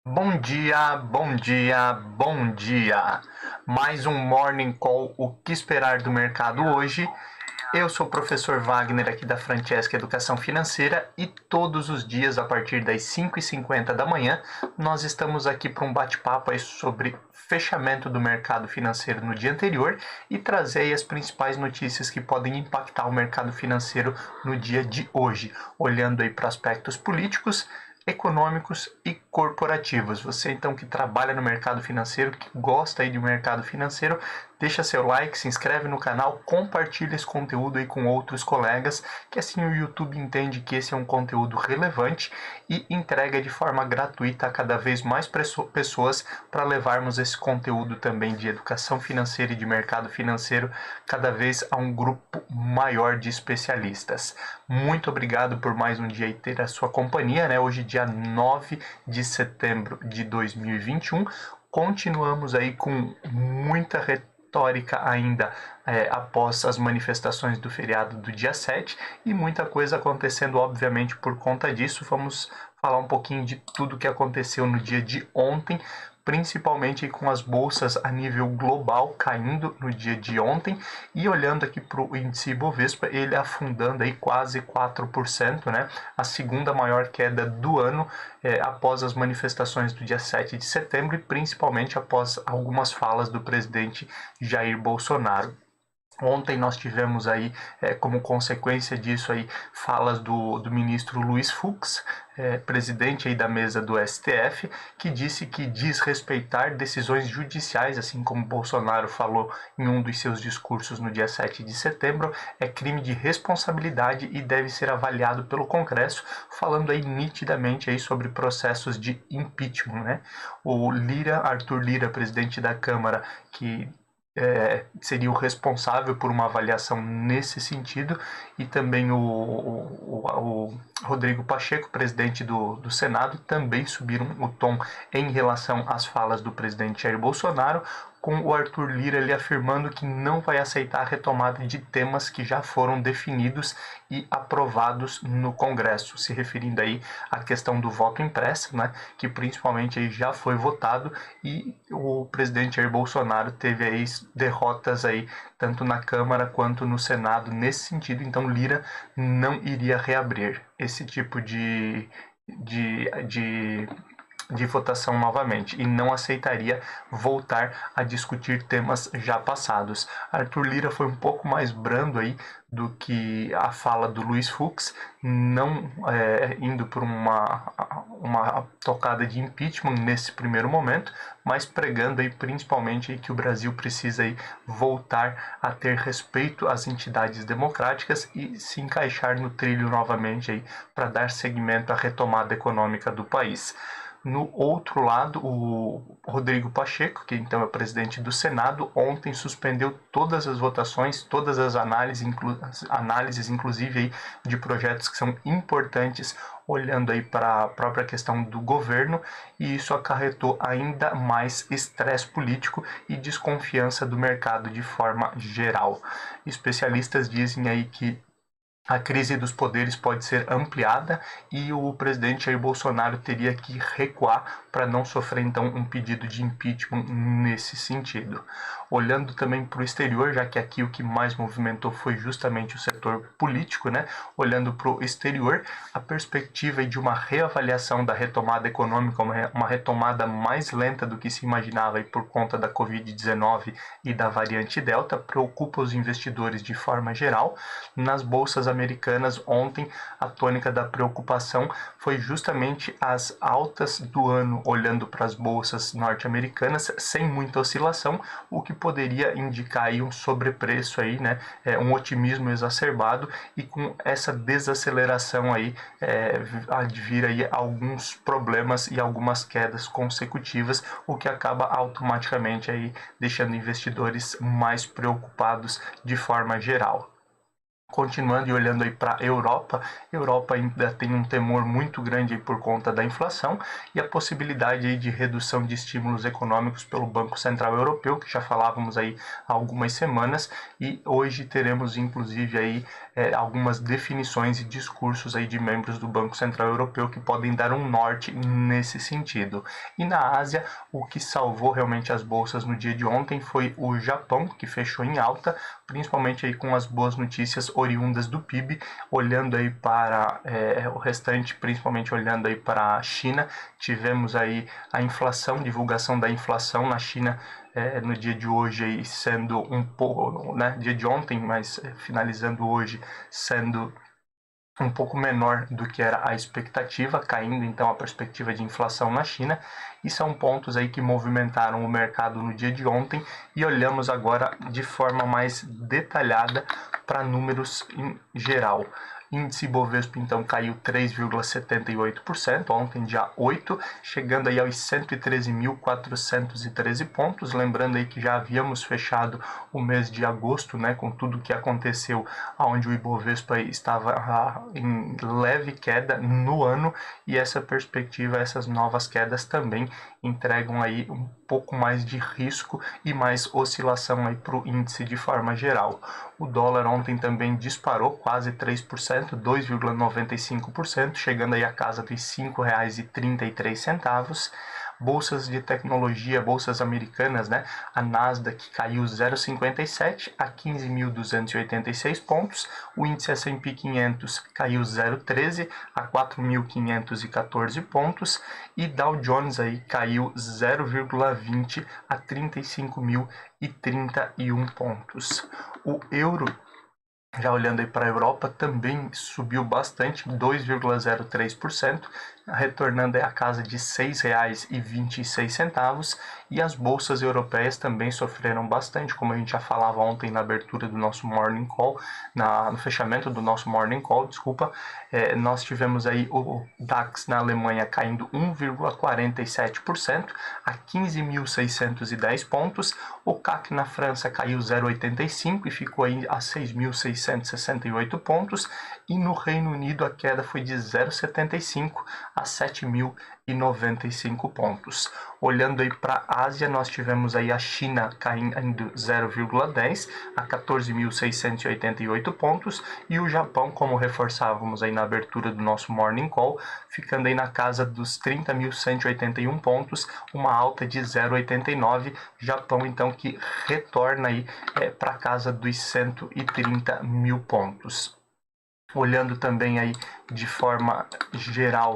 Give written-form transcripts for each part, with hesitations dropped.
Bom dia, bom dia, bom dia. Mais um Morning Call, o que esperar do mercado hoje? Eu sou o professor Wagner aqui da Francesca Educação Financeira e todos os dias, a partir das 5h50 da manhã, nós estamos aqui para um bate-papo aí sobre fechamento do mercado financeiro no dia anterior e trazer aí as principais notícias que podem impactar o mercado financeiro no dia de hoje, olhando aí para aspectos políticos, econômicos e corporativos. Você então que trabalha no mercado financeiro, que gosta aí de mercado financeiro, deixa seu like, se inscreve no canal, compartilha esse conteúdo aí com outros colegas, que assim o YouTube entende que esse é um conteúdo relevante e entrega de forma gratuita a cada vez mais pessoas para levarmos esse conteúdo também de educação financeira e de mercado financeiro cada vez a um grupo maior de especialistas. Muito obrigado por mais um dia e ter a sua companhia, né? Hoje, dia 9 de setembro de 2021, continuamos aí com muita retórica ainda após as manifestações do feriado do dia 7 e muita coisa acontecendo, obviamente, por conta disso. Vamos falar um pouquinho de tudo que aconteceu no dia de ontem, principalmente com as bolsas a nível global caindo no dia de ontem e olhando aqui para o índice Ibovespa, ele afundando aí quase 4%, né? A segunda maior queda do ano após as manifestações do dia 7 de setembro e principalmente após algumas falas do presidente Jair Bolsonaro. Ontem nós tivemos aí, como consequência disso aí, falas do ministro Luiz Fux, presidente aí da mesa do STF, que disse que desrespeitar decisões judiciais, assim como Bolsonaro falou em um dos seus discursos no dia 7 de setembro, é crime de responsabilidade e deve ser avaliado pelo Congresso, falando aí nitidamente aí sobre processos de impeachment, né? O Arthur Lira, presidente da Câmara, que seria o responsável por uma avaliação nesse sentido, e também o Rodrigo Pacheco, presidente do Senado, também subiram o tom em relação às falas do presidente Jair Bolsonaro, com o Arthur Lira ali afirmando que não vai aceitar a retomada de temas que já foram definidos e aprovados no Congresso, se referindo aí à questão do voto impresso, né, que principalmente aí já foi votado e o presidente Jair Bolsonaro teve aí derrotas aí tanto na Câmara quanto no Senado nesse sentido, então Lira não iria reabrir esse tipo de, de de votação novamente e não aceitaria voltar a discutir temas já passados. Arthur Lira foi um pouco mais brando aí do que a fala do Luiz Fux, não indo por uma tocada de impeachment nesse primeiro momento, mas pregando aí principalmente aí que o Brasil precisa aí voltar a ter respeito às entidades democráticas e se encaixar no trilho novamente aí para dar seguimento à retomada econômica do país. No outro lado, o Rodrigo Pacheco, que então é o presidente do Senado, ontem suspendeu todas as votações, todas as análises inclusive aí, de projetos que são importantes, olhando aí para a própria questão do governo, e isso acarretou ainda mais estresse político e desconfiança do mercado de forma geral. Especialistas dizem aí que a crise dos poderes pode ser ampliada e o presidente Jair Bolsonaro teria que recuar para não sofrer então um pedido de impeachment nesse sentido. Olhando também para o exterior, já que aqui o que mais movimentou foi justamente o setor político, né? Olhando para o exterior, a perspectiva de uma reavaliação da retomada econômica, uma retomada mais lenta do que se imaginava por conta da Covid-19 e da variante Delta, preocupa os investidores de forma geral. Nas bolsas americanas ontem, a tônica da preocupação foi justamente as altas do ano, olhando para as bolsas norte-americanas sem muita oscilação, o que poderia indicar aí um sobrepreço aí, né, um otimismo exacerbado, e com essa desaceleração aí advir aí alguns problemas e algumas quedas consecutivas, o que acaba automaticamente aí deixando investidores mais preocupados de forma geral. Continuando e olhando aí para a Europa ainda tem um temor muito grande aí por conta da inflação e a possibilidade aí de redução de estímulos econômicos pelo Banco Central Europeu, que já falávamos aí há algumas semanas, e hoje teremos inclusive aí algumas definições e discursos aí de membros do Banco Central Europeu que podem dar um norte nesse sentido. E na Ásia, o que salvou realmente as bolsas no dia de ontem foi o Japão, que fechou em alta, principalmente aí com as boas notícias oriundas do PIB, olhando aí para o restante, principalmente olhando aí para a China, tivemos aí a inflação, divulgação da inflação na China no dia de hoje aí sendo um pouco, né, dia de ontem, mas finalizando hoje, sendo um pouco menor do que era a expectativa, caindo então a perspectiva de inflação na China, e são pontos aí que movimentaram o mercado no dia de ontem, e olhamos agora de forma mais detalhada para números em geral. Índice Bovespa então caiu 3,78%, ontem dia 8, chegando aí aos 113.413 pontos, lembrando aí que já havíamos fechado o mês de agosto, né, com tudo que aconteceu, onde o Ibovespa estava em leve queda no ano, e essa perspectiva, essas novas quedas também entregam aí um pouco mais de risco e mais oscilação aí para o índice de forma geral. O dólar ontem também disparou quase 3%, 2,95%, chegando aí a casa dos R$ 5,33. Bolsas de tecnologia, bolsas americanas, né? A Nasdaq caiu 0,57 a 15.286 pontos, o índice S&P 500 caiu 0,13 a 4.514 pontos e Dow Jones aí caiu 0,20 a 35.031 pontos. O euro, já olhando aí para a Europa, também subiu bastante, 2,03%, retornando a casa de R$ 6,26, e as bolsas europeias também sofreram bastante, como a gente já falava ontem na abertura do nosso Morning Call, no fechamento do nosso Morning Call, desculpa, nós tivemos aí o DAX na Alemanha caindo 1,47% a 15.610 pontos, o CAC na França caiu 0,85 e ficou aí a 6.668 pontos, e no Reino Unido a queda foi de 0,75 a 7.095 pontos. Olhando aí para a Ásia, nós tivemos aí a China caindo 0,10 a 14.688 pontos, e o Japão, como reforçávamos aí na abertura do nosso Morning Call, ficando aí na casa dos 30.181 pontos, uma alta de 0,89. Japão então que retorna aí para casa dos 130 mil pontos. Olhando também aí de forma geral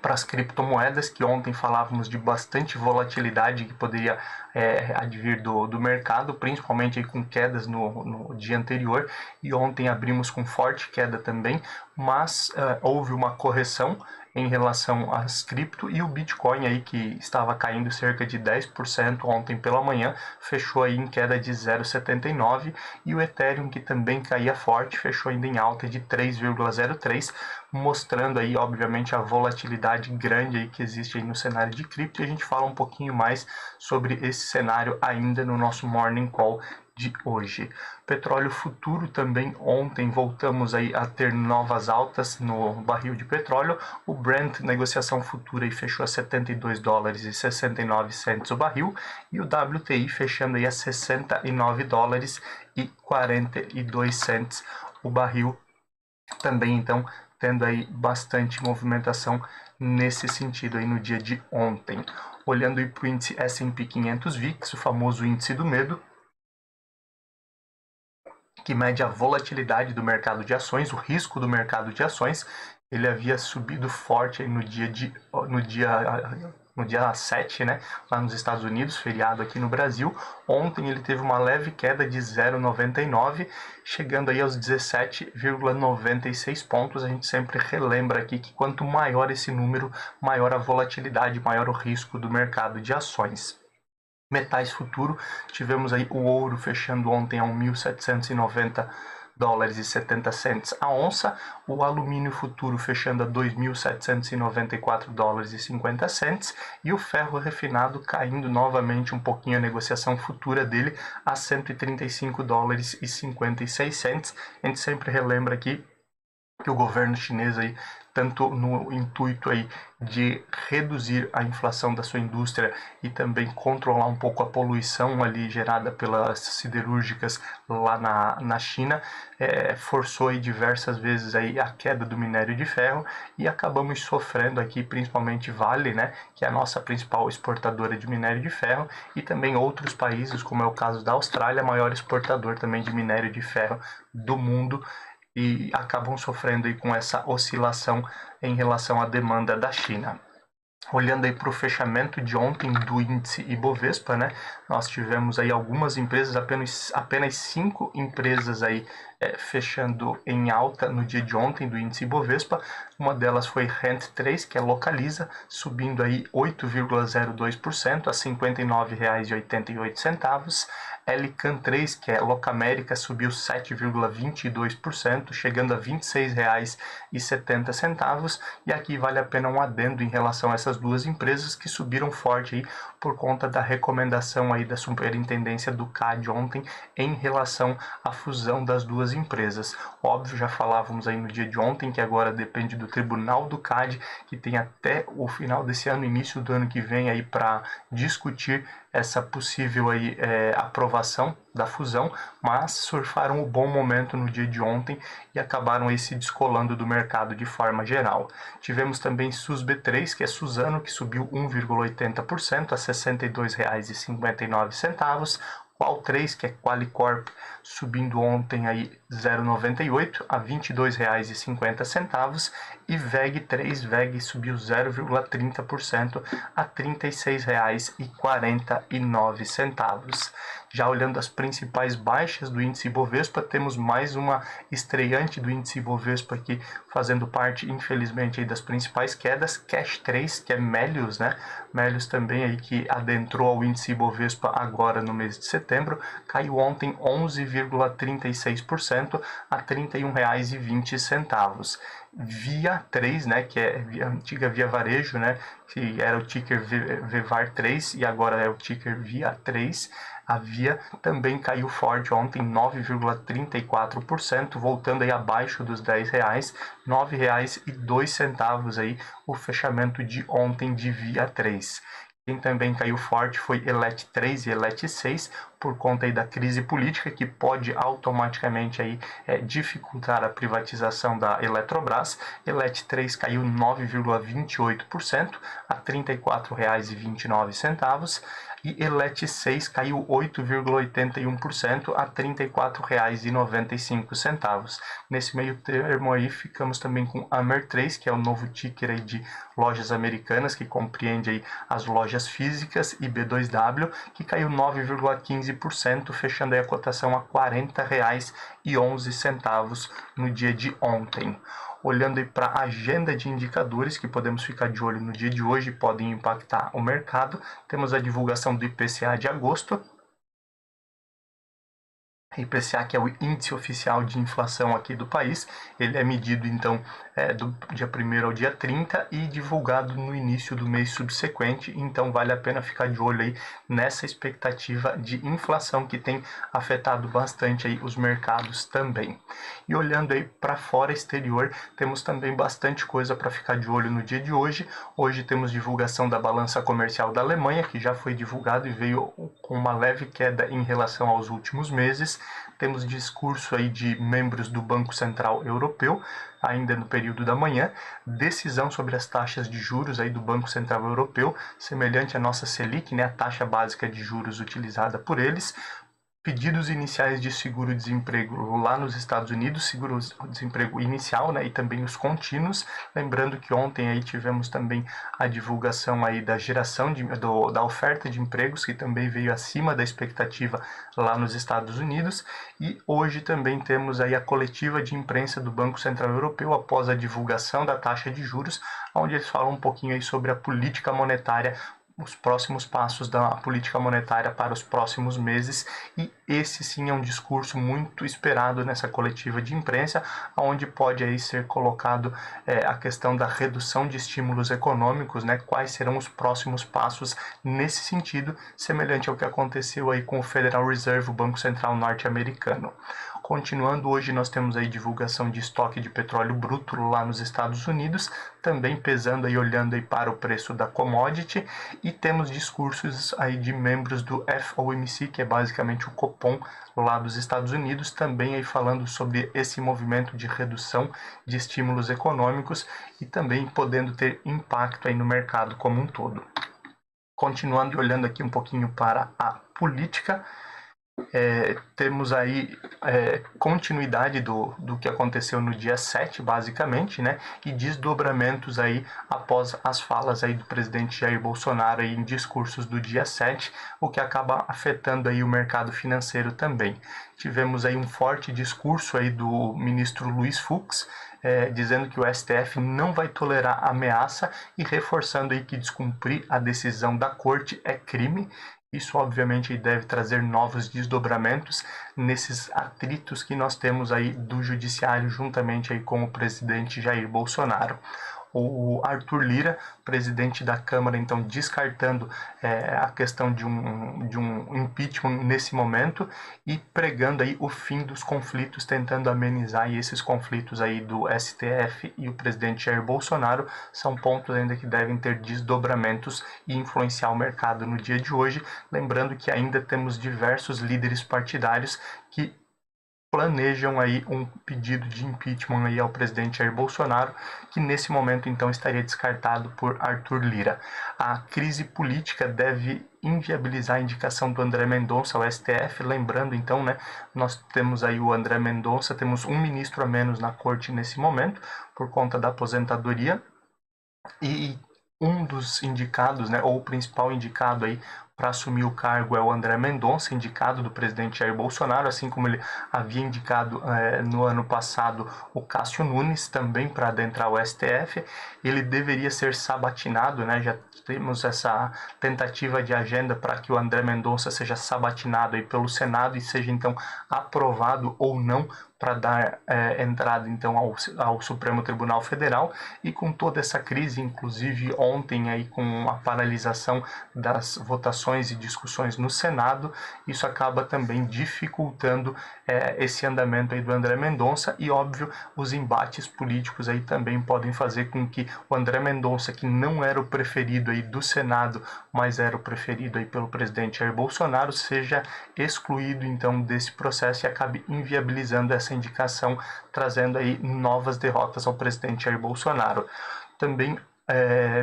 para as criptomoedas, que ontem falávamos de bastante volatilidade que poderia advir do mercado, principalmente aí com quedas no dia anterior, e ontem abrimos com forte queda também, mas houve uma correção em relação às cripto, e o Bitcoin aí que estava caindo cerca de 10% ontem pela manhã, fechou aí em queda de 0,79, e o Ethereum, que também caía forte, fechou ainda em alta de 3,03, mostrando aí obviamente a volatilidade grande aí que existe aí no cenário de cripto, e a gente fala um pouquinho mais sobre esse cenário ainda no nosso Morning Call de hoje. Petróleo futuro também, ontem voltamos aí a ter novas altas no barril de petróleo. O Brent, negociação futura, aí fechou a $72,69 o barril, e o WTI fechando aí a $69,42 o barril, também então tendo aí bastante movimentação nesse sentido aí no dia de ontem. Olhando aí para o índice S&P 500 VIX, o famoso índice do medo, que mede a volatilidade do mercado de ações, o risco do mercado de ações, ele havia subido forte aí no dia 7, né, lá nos Estados Unidos, feriado aqui no Brasil. Ontem ele teve uma leve queda de 0,99, chegando aí aos 17,96 pontos. A gente sempre relembra aqui que quanto maior esse número, maior a volatilidade, maior o risco do mercado de ações. Metais futuro, tivemos aí o ouro fechando ontem a 1.790 dólares e 70 cents a onça, o alumínio futuro fechando a 2.794 dólares e 50 cents e o ferro refinado caindo novamente um pouquinho a negociação futura dele a 135 dólares e 56 cents. A gente sempre relembra aqui que o governo chinês aí, tanto no intuito aí de reduzir a inflação da sua indústria e também controlar um pouco a poluição ali gerada pelas siderúrgicas lá na China, forçou aí diversas vezes aí a queda do minério de ferro e acabamos sofrendo aqui, principalmente Vale, né, que é a nossa principal exportadora de minério de ferro, e também outros países, como é o caso da Austrália, maior exportador também de minério de ferro do mundo, e acabam sofrendo aí com essa oscilação em relação à demanda da China. Olhando aí para o fechamento de ontem do índice Ibovespa, né, nós tivemos aí algumas empresas, apenas 5 empresas aí fechando em alta no dia de ontem do índice Ibovespa. Uma delas foi Rent 3, que é Localiza, subindo aí 8,02% a R$ 59,88. Elican 3, que é Locamérica, subiu 7,22%, chegando a R$ 26,70. E aqui vale a pena um adendo em relação a essas duas empresas que subiram forte aí por conta da recomendação aí da Superintendência do CAD ontem em relação à fusão das duas empresas. Óbvio, já falávamos aí no dia de ontem que agora depende do Tribunal do CAD, que tem até o final desse ano, início do ano que vem aí para discutir essa possível aí, aprovação da fusão, mas surfaram o bom momento no dia de ontem e acabaram aí se descolando do mercado de forma geral. Tivemos também SUSB3, que é Suzano, que subiu 1,80% a R$ 62,59. Qual 3, que é Qualicorp, subindo ontem aí 0,98 a R$ 22,50, e VEG 3, VEG subiu 0,30% a R$ 36,49. Já olhando as principais baixas do índice Ibovespa, temos mais uma estreante do índice Ibovespa aqui, fazendo parte, infelizmente, aí das principais quedas, Cash 3, que é Melius, né? Melius também aí que adentrou ao índice Ibovespa agora no mês de setembro, caiu ontem 11,36% a R$ 31,20. Via 3, né, que é a antiga Via Varejo, né, que era o ticker VVAR 3 e agora é o ticker Via 3. A Via também caiu forte ontem, 9,34%, voltando aí abaixo dos R$ 10, R$ 9,02 aí o fechamento de ontem de Via 3. Quem também caiu forte foi Elet 3 e Elet 6, por conta aí da crise política, que pode automaticamente aí, dificultar a privatização da Eletrobras. Elet 3 caiu 9,28% a R$ 34,29. E Elet 6 caiu 8,81% a R$ 34,95. Nesse meio termo aí ficamos também com Amer 3, que é o novo ticker aí de lojas americanas, que compreende aí as lojas físicas, e B2W, que caiu 9,15%, fechando aí a cotação a R$ 40,11 no dia de ontem. Olhando aí para a agenda de indicadores que podemos ficar de olho no dia de hoje, podem impactar o mercado, temos a divulgação do IPCA de agosto. IPCA, que é o índice oficial de inflação aqui do país, ele é medido então do dia 1º ao dia 30 e divulgado no início do mês subsequente, então vale a pena ficar de olho aí nessa expectativa de inflação que tem afetado bastante aí os mercados também. E olhando aí para fora, exterior, temos também bastante coisa para ficar de olho no dia de hoje. Hoje temos divulgação da balança comercial da Alemanha, que já foi divulgado e veio com uma leve queda em relação aos últimos meses. Temos discurso aí de membros do Banco Central Europeu, ainda no período da manhã, decisão sobre as taxas de juros aí do Banco Central Europeu, semelhante à nossa Selic, né, a taxa básica de juros utilizada por eles. Pedidos iniciais de seguro-desemprego lá nos Estados Unidos, seguro-desemprego inicial, né, e também os contínuos. Lembrando que ontem aí tivemos também a divulgação aí da geração da oferta de empregos, que também veio acima da expectativa lá nos Estados Unidos. E hoje também temos aí a coletiva de imprensa do Banco Central Europeu após a divulgação da taxa de juros, onde eles falam um pouquinho aí sobre a política monetária os próximos passos da política monetária para os próximos meses, e esse sim é um discurso muito esperado nessa coletiva de imprensa, onde pode aí ser colocado a questão da redução de estímulos econômicos, né? Quais serão os próximos passos nesse sentido, semelhante ao que aconteceu aí com o Federal Reserve, o Banco Central norte-americano. Continuando, hoje nós temos aí divulgação de estoque de petróleo bruto lá nos Estados Unidos, também pesando e olhando aí para o preço da commodity, e temos discursos aí de membros do FOMC, que é basicamente o Copom lá dos Estados Unidos, também aí falando sobre esse movimento de redução de estímulos econômicos e também podendo ter impacto aí no mercado como um todo. Continuando e olhando aqui um pouquinho para a política, temos aí continuidade do que aconteceu no dia 7, basicamente, né, e desdobramentos aí após as falas aí do presidente Jair Bolsonaro aí em discursos do dia 7, o que acaba afetando aí o mercado financeiro também. Tivemos aí um forte discurso aí do ministro Luiz Fux, dizendo que o STF não vai tolerar ameaça e reforçando aí que descumprir a decisão da corte é crime. Isso, obviamente, deve trazer novos desdobramentos nesses atritos que nós temos aí do judiciário juntamente aí com o presidente Jair Bolsonaro. O Arthur Lira, presidente da Câmara, então descartando a questão de um impeachment nesse momento e pregando aí o fim dos conflitos, tentando amenizar aí esses conflitos aí do STF e o presidente Jair Bolsonaro. São pontos ainda que devem ter desdobramentos e influenciar o mercado no dia de hoje. Lembrando que ainda temos diversos líderes partidários que planejam aí um pedido de impeachment aí ao presidente Jair Bolsonaro, que nesse momento então estaria descartado por Arthur Lira. A crise política deve inviabilizar a indicação do André Mendonça ao STF, lembrando então, né, nós temos aí o André Mendonça, temos um ministro a menos na corte nesse momento, por conta da aposentadoria, e um dos indicados, né, ou o principal indicado aí para assumir o cargo é o André Mendonça, indicado do presidente Jair Bolsonaro, assim como ele havia indicado no ano passado o Cássio Nunes, também para adentrar o STF. Ele deveria ser sabatinado, né? Já temos essa tentativa de agenda para que o André Mendonça seja sabatinado aí pelo Senado e seja então aprovado ou não para dar entrada então ao Supremo Tribunal Federal. E com toda essa crise, inclusive ontem aí com a paralisação das votações e discussões no Senado, isso acaba também dificultando esse andamento aí do André Mendonça, e óbvio, os embates políticos aí também podem fazer com que o André Mendonça, que não era o preferido aí do Senado, mas era o preferido aí pelo presidente Jair Bolsonaro, seja excluído então desse processo e acabe inviabilizando essa indicação, trazendo aí novas derrotas ao presidente Jair Bolsonaro. Também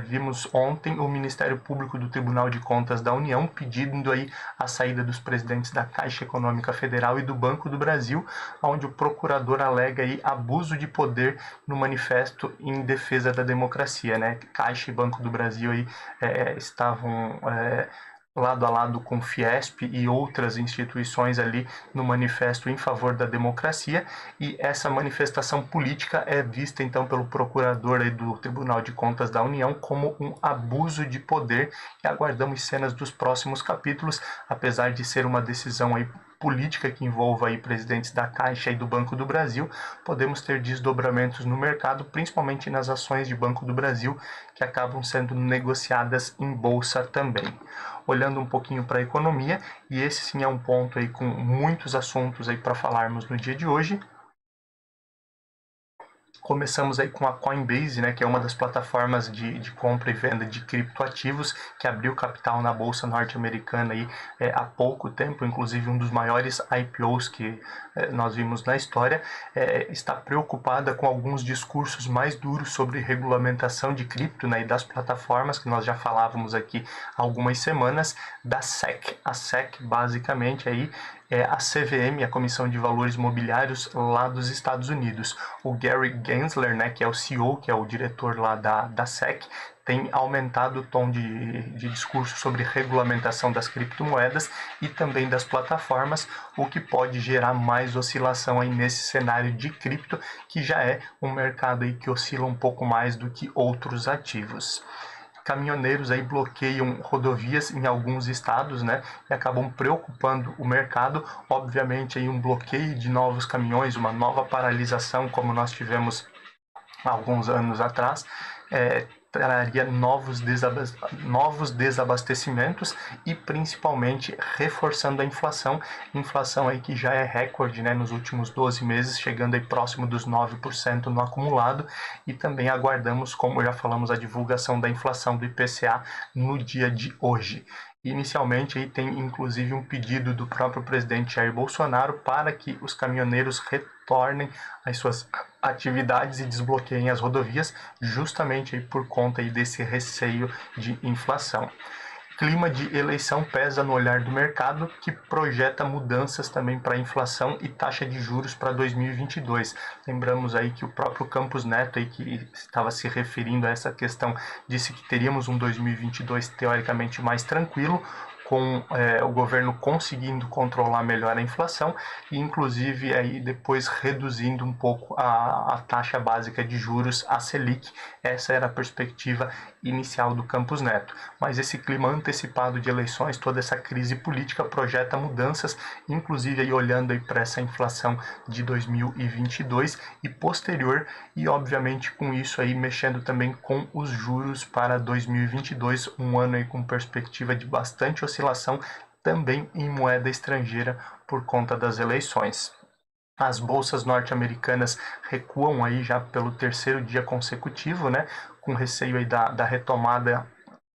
vimos ontem o Ministério Público do Tribunal de Contas da União pedindo aí a saída dos presidentes da Caixa Econômica Federal e do Banco do Brasil, onde o procurador alega aí abuso de poder no manifesto em defesa da democracia, né? Caixa e Banco do Brasil aí estavam lado a lado com o Fiesp e outras instituições ali no manifesto em favor da democracia, e essa manifestação política é vista então pelo procurador aí do Tribunal de Contas da União como um abuso de poder, e aguardamos cenas dos próximos capítulos, apesar de ser uma decisão aí política que envolva aí presidentes da Caixa e do Banco do Brasil, podemos ter desdobramentos no mercado, principalmente nas ações de Banco do Brasil, que acabam sendo negociadas em bolsa também. Olhando um pouquinho para a economia, e esse sim é um ponto aí com muitos assuntos aí para falarmos no dia de hoje. Começamos aí com a Coinbase, né, que é uma das plataformas de compra e venda de criptoativos, que abriu capital na bolsa norte-americana aí, há pouco tempo, inclusive um dos maiores IPOs que nós vimos na história. Está preocupada com alguns discursos mais duros sobre regulamentação de cripto, né, e das plataformas, que nós já falávamos aqui há algumas semanas, da SEC. A SEC, basicamente, aí, é a CVM, a Comissão de Valores Mobiliários lá dos Estados Unidos. O Gary Gensler, né, que é o CEO, que é o diretor lá da SEC, tem aumentado o tom de discurso sobre regulamentação das criptomoedas e também das plataformas, o que pode gerar mais oscilação aí nesse cenário de cripto, que já é um mercado aí que oscila um pouco mais do que outros ativos. caminhoneiros aí bloqueiam rodovias em alguns estados, né, e acabam preocupando o mercado. Obviamente aí um bloqueio de novos caminhões, uma nova paralisação como nós tivemos há alguns anos atrás, traria novos desabastecimentos e principalmente reforçando a inflação aí que já é recorde, né, nos últimos 12 meses, chegando aí próximo dos 9% no acumulado, e também aguardamos, como já falamos, a divulgação da inflação do IPCA no dia de hoje. Inicialmente aí tem inclusive um pedido do próprio presidente Jair Bolsonaro para que os caminhoneiros retornem às suas atividades e desbloqueiem as rodovias, justamente aí por conta aí desse receio de inflação. Clima de eleição pesa no olhar do mercado, que projeta mudanças também para a inflação e taxa de juros para 2022. Lembramos aí que o próprio Campos Neto, aí, que estava se referindo a essa questão, disse que teríamos um 2022 teoricamente mais tranquilo, com o governo conseguindo controlar melhor a inflação e inclusive aí depois reduzindo um pouco a taxa básica de juros, a Selic. Essa era a perspectiva inicial do Campos Neto. Mas esse clima antecipado de eleições, toda essa crise política projeta mudanças, inclusive aí olhando aí para essa inflação de 2022 e posterior, e obviamente com isso aí mexendo também com os juros para 2022, um ano aí com perspectiva de bastante oscilação também em moeda estrangeira por conta das eleições. As bolsas norte-americanas recuam aí já pelo terceiro dia consecutivo, né, com receio aí da retomada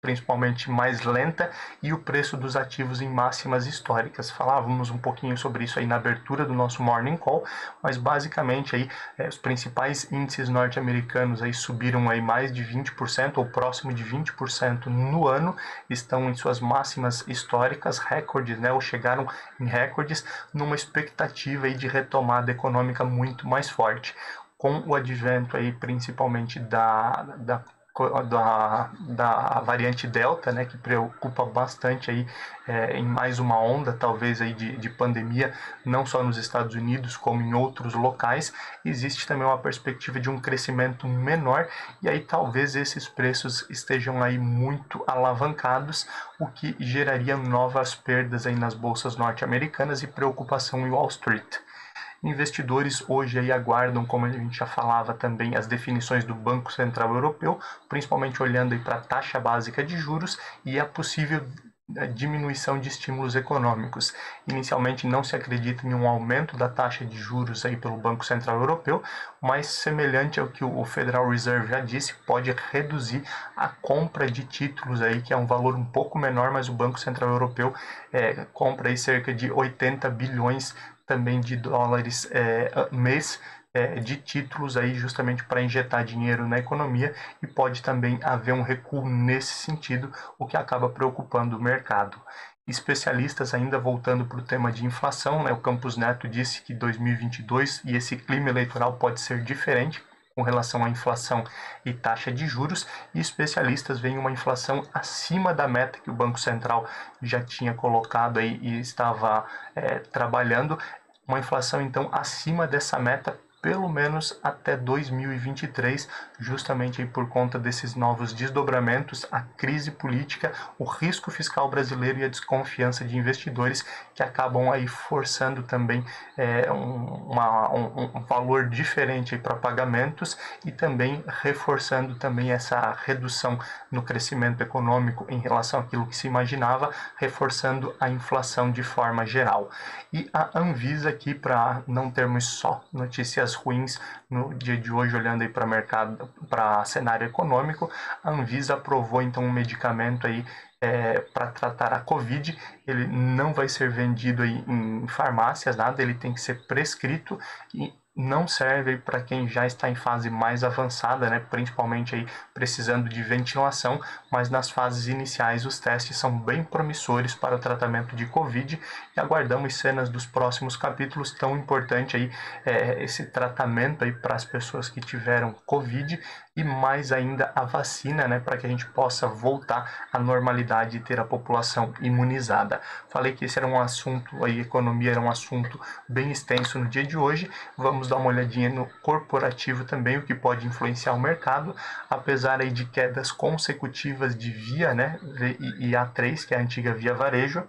principalmente mais lenta, e o preço dos ativos em máximas históricas. Falávamos um pouquinho sobre isso aí na abertura do nosso Morning Call, mas basicamente aí os principais índices norte-americanos aí subiram aí mais de 20% ou próximo de 20% no ano, estão em suas máximas históricas, recordes, né, ou chegaram em recordes, numa expectativa aí de retomada econômica muito mais forte. Com o advento aí principalmente da variante Delta, né, que preocupa bastante aí, em mais uma onda, talvez, aí de pandemia, não só nos Estados Unidos, como em outros locais, existe também uma perspectiva de um crescimento menor, e aí talvez esses preços estejam aí muito alavancados, o que geraria novas perdas aí nas bolsas norte-americanas e preocupação em Wall Street. Investidores hoje aí aguardam, como a gente já falava também, as definições do Banco Central Europeu, principalmente olhando aí para a taxa básica de juros e a possível diminuição de estímulos econômicos. Inicialmente não se acredita em um aumento da taxa de juros aí pelo Banco Central Europeu, mas semelhante ao que o Federal Reserve já disse, pode reduzir a compra de títulos aí, que é um valor um pouco menor, mas o Banco Central Europeu compra aí cerca de 80 bilhões também de dólares mês de títulos aí justamente para injetar dinheiro na economia, e pode também haver um recuo nesse sentido, o que acaba preocupando o mercado. Especialistas ainda voltando para o tema de inflação, né, o Campos Neto disse que 2022 e esse clima eleitoral pode ser diferente com relação à inflação e taxa de juros, e especialistas veem uma inflação acima da meta que o Banco Central já tinha colocado aí e estava trabalhando, uma inflação então acima dessa meta pelo menos até 2023, justamente aí por conta desses novos desdobramentos, a crise política, o risco fiscal brasileiro e a desconfiança de investidores, que acabam aí forçando também um valor diferente para pagamentos, e também reforçando também essa redução no crescimento econômico em relação àquilo que se imaginava, reforçando a inflação de forma geral. E a Anvisa aqui, para não termos só notícias ruins no dia de hoje, olhando aí para mercado, para cenário econômico, a Anvisa aprovou então um medicamento aí para tratar a Covid. Ele não vai ser vendido aí em farmácias, nada, ele tem que ser prescrito e não serve para quem já está em fase mais avançada, né, principalmente aí precisando de ventilação, mas nas fases iniciais os testes são bem promissores para o tratamento de Covid, e aguardamos cenas dos próximos capítulos. Tão importante aí esse tratamento aí para as pessoas que tiveram Covid, e mais ainda a vacina, né, para que a gente possa voltar à normalidade e ter a população imunizada. Falei que esse era um assunto, a economia era um assunto bem extenso no dia de hoje. Vamos dar uma olhadinha no corporativo também, o que pode influenciar o mercado, apesar aí de quedas consecutivas de Via, né, e A3, que é a antiga Via Varejo.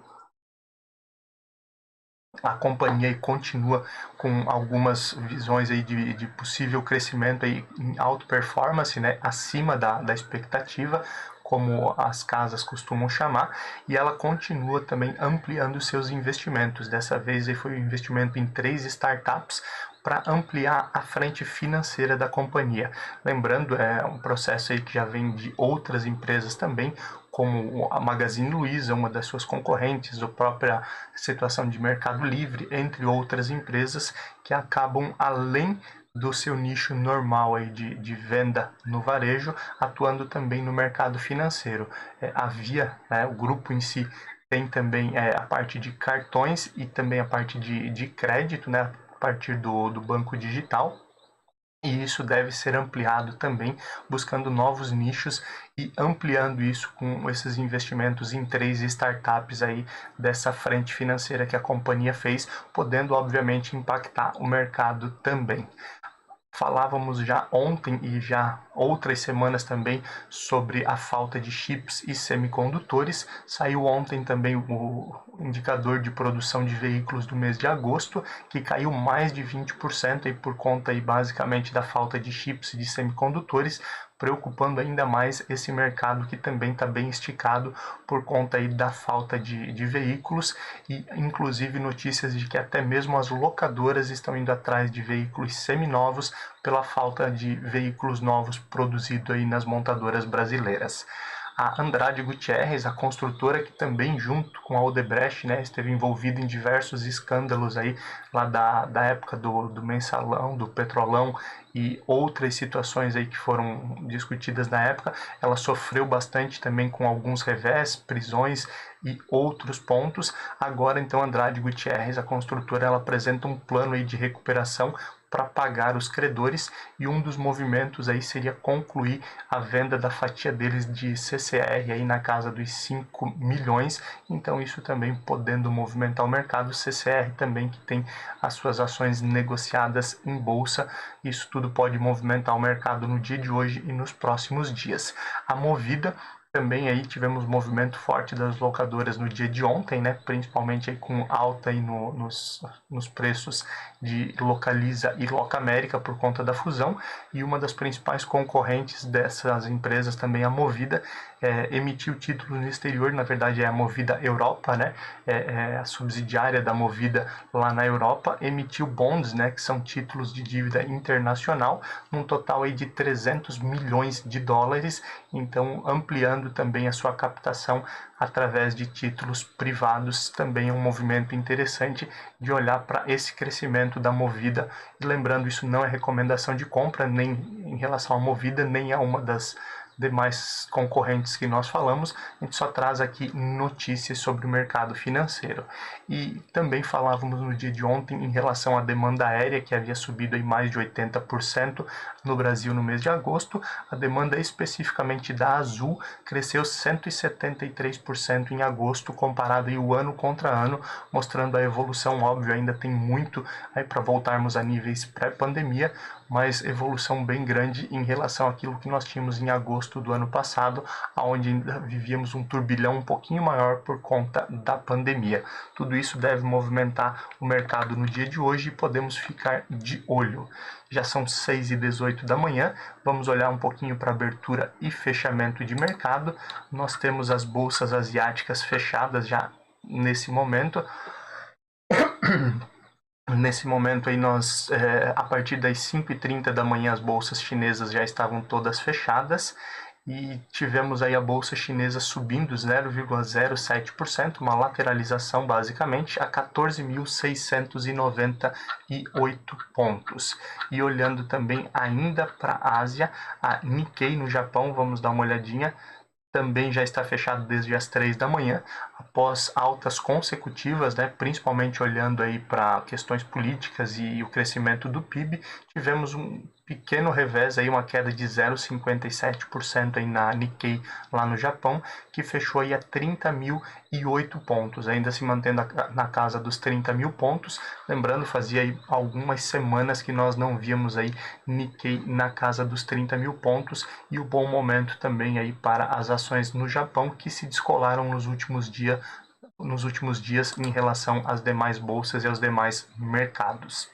A companhia continua com algumas visões aí de possível crescimento aí em alta performance, né, acima da expectativa, como as casas costumam chamar, e ela continua também ampliando seus investimentos. Dessa vez aí foi um investimento em 3 startups para ampliar a frente financeira da companhia. Lembrando, é um processo aí que já vem de outras empresas também, como a Magazine Luiza, uma das suas concorrentes, a própria situação de Mercado Livre, entre outras empresas que acabam além do seu nicho normal aí de venda no varejo, atuando também no mercado financeiro. A Via, né, o grupo em si, tem também a parte de cartões e também a parte de crédito, né, a partir do banco digital. E isso deve ser ampliado também, buscando novos nichos e ampliando isso com esses investimentos em 3 startups aí dessa frente financeira que a companhia fez, podendo obviamente impactar o mercado também. Falávamos já ontem e já outras semanas também sobre a falta de chips e semicondutores. Saiu ontem também o indicador de produção de veículos do mês de agosto, que caiu mais de 20% aí por conta aí basicamente da falta de chips e de semicondutores, preocupando ainda mais esse mercado que também está bem esticado por conta aí da falta de veículos e inclusive notícias de que até mesmo as locadoras estão indo atrás de veículos seminovos pela falta de veículos novos produzidos aí nas montadoras brasileiras. A Andrade Gutierrez, a construtora que também junto com a Odebrecht, né, esteve envolvida em diversos escândalos aí lá da época do mensalão, do petrolão e outras situações aí que foram discutidas na época, ela sofreu bastante também com alguns revés, prisões e outros pontos. Agora então Andrade Gutierrez, a construtora, ela apresenta um plano aí de recuperação para pagar os credores e um dos movimentos aí seria concluir a venda da fatia deles de CCR aí na casa dos 5 milhões, então isso também podendo movimentar o mercado. CCR também que tem as suas ações negociadas em bolsa, isso tudo pode movimentar o mercado no dia de hoje e nos próximos dias. A Movida também aí tivemos movimento forte das locadoras no dia de ontem, né? Principalmente aí com alta aí nos preços de Localiza e Locamérica por conta da fusão, e uma das principais concorrentes dessas empresas também, a Movida, emitiu títulos no exterior, na verdade é a Movida Europa, né? A subsidiária da Movida lá na Europa, emitiu bonds, né? Que são títulos de dívida internacional, num total aí de 300 milhões de dólares, então ampliando também a sua captação através de títulos privados. Também é um movimento interessante de olhar para esse crescimento da Movida, e lembrando, isso não é recomendação de compra nem em relação à Movida, nem a uma das demais concorrentes que nós falamos, a gente só traz aqui notícias sobre o mercado financeiro. E também falávamos no dia de ontem em relação à demanda aérea, que havia subido em mais de 80% no Brasil no mês de agosto. A demanda especificamente da Azul cresceu 173% em agosto, comparado aí o ano contra ano, mostrando a evolução. Óbvio, ainda tem muito aí para voltarmos a níveis pré-pandemia, mas evolução bem grande em relação àquilo que nós tínhamos em agosto do ano passado, onde ainda vivíamos um turbilhão um pouquinho maior por conta da pandemia. Tudo isso deve movimentar o mercado no dia de hoje e podemos ficar de olho. Já são 6h18 da manhã, vamos olhar um pouquinho para abertura e fechamento de mercado. Nós temos as bolsas asiáticas fechadas já nesse momento. Nesse momento aí nós, a partir das 5h30 da manhã, as bolsas chinesas já estavam todas fechadas e tivemos aí a bolsa chinesa subindo 0,07%, uma lateralização basicamente a 14.698 pontos. E olhando também ainda para a Ásia, a Nikkei no Japão, vamos dar uma olhadinha, também já está fechado desde as 3 da manhã, após altas consecutivas, né, principalmente olhando aí para questões políticas e o crescimento do PIB, tivemos pequeno revés, aí uma queda de 0,57% aí na Nikkei lá no Japão, que fechou aí a 30.008 pontos, ainda se mantendo na casa dos 30.000 pontos. Lembrando, fazia aí algumas semanas que nós não víamos aí Nikkei na casa dos 30.000 pontos, e o bom momento também aí para as ações no Japão, que se descolaram nos últimos dias em relação às demais bolsas e aos demais mercados.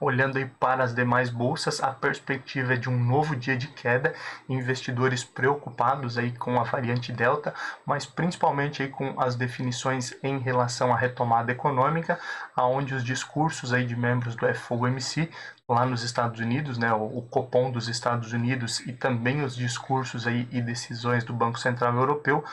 Olhando aí para as demais bolsas, a perspectiva é de um novo dia de queda, investidores preocupados aí com a variante Delta, mas principalmente aí com as definições em relação à retomada econômica, aonde os discursos aí de membros do FOMC lá nos Estados Unidos, né, o Copom dos Estados Unidos, e também os discursos aí e decisões do Banco Central Europeu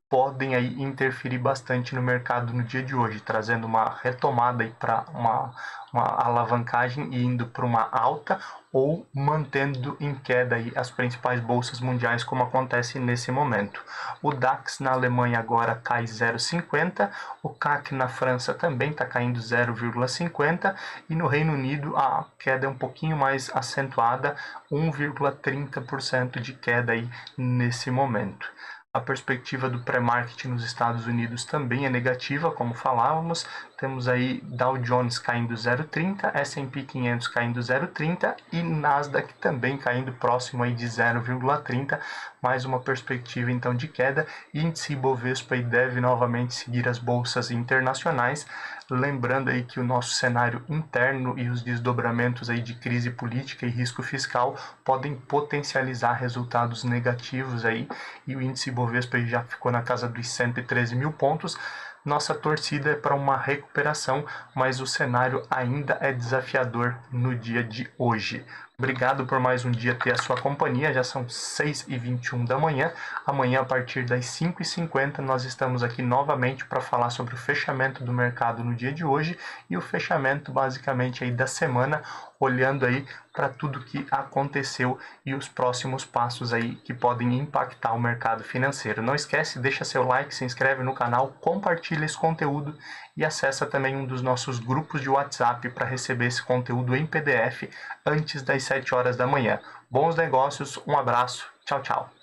podem aí interferir bastante no mercado no dia de hoje, trazendo uma retomada para uma alavancagem e indo para uma alta, ou mantendo em queda aí as principais bolsas mundiais, como acontece nesse momento. O DAX na Alemanha agora cai 0,50, o CAC na França também está caindo 0,50, e no Reino Unido a queda é um pouquinho mais acentuada, 1,30% de queda aí nesse momento. A perspectiva do pré-market nos Estados Unidos também é negativa, como falávamos. Temos aí Dow Jones caindo 0,30, S&P 500 caindo 0,30 e Nasdaq também caindo próximo aí de 0,30, mais uma perspectiva então de queda. Índice Ibovespa aí deve novamente seguir as bolsas internacionais, lembrando aí que o nosso cenário interno e os desdobramentos aí de crise política e risco fiscal podem potencializar resultados negativos aí, e o índice Ibovespa já ficou na casa dos 113 mil pontos. Nossa torcida é para uma recuperação, mas o cenário ainda é desafiador no dia de hoje. Obrigado por mais um dia ter a sua companhia, já são 6h21 da manhã. Amanhã, a partir das 5h50, nós estamos aqui novamente para falar sobre o fechamento do mercado no dia de hoje e o fechamento basicamente aí da semana, olhando aí para tudo que aconteceu e os próximos passos aí que podem impactar o mercado financeiro. Não esquece, deixa seu like, se inscreve no canal, compartilha esse conteúdo e acessa também um dos nossos grupos de WhatsApp para receber esse conteúdo em PDF antes das 7 horas da manhã. Bons negócios, um abraço, tchau, tchau.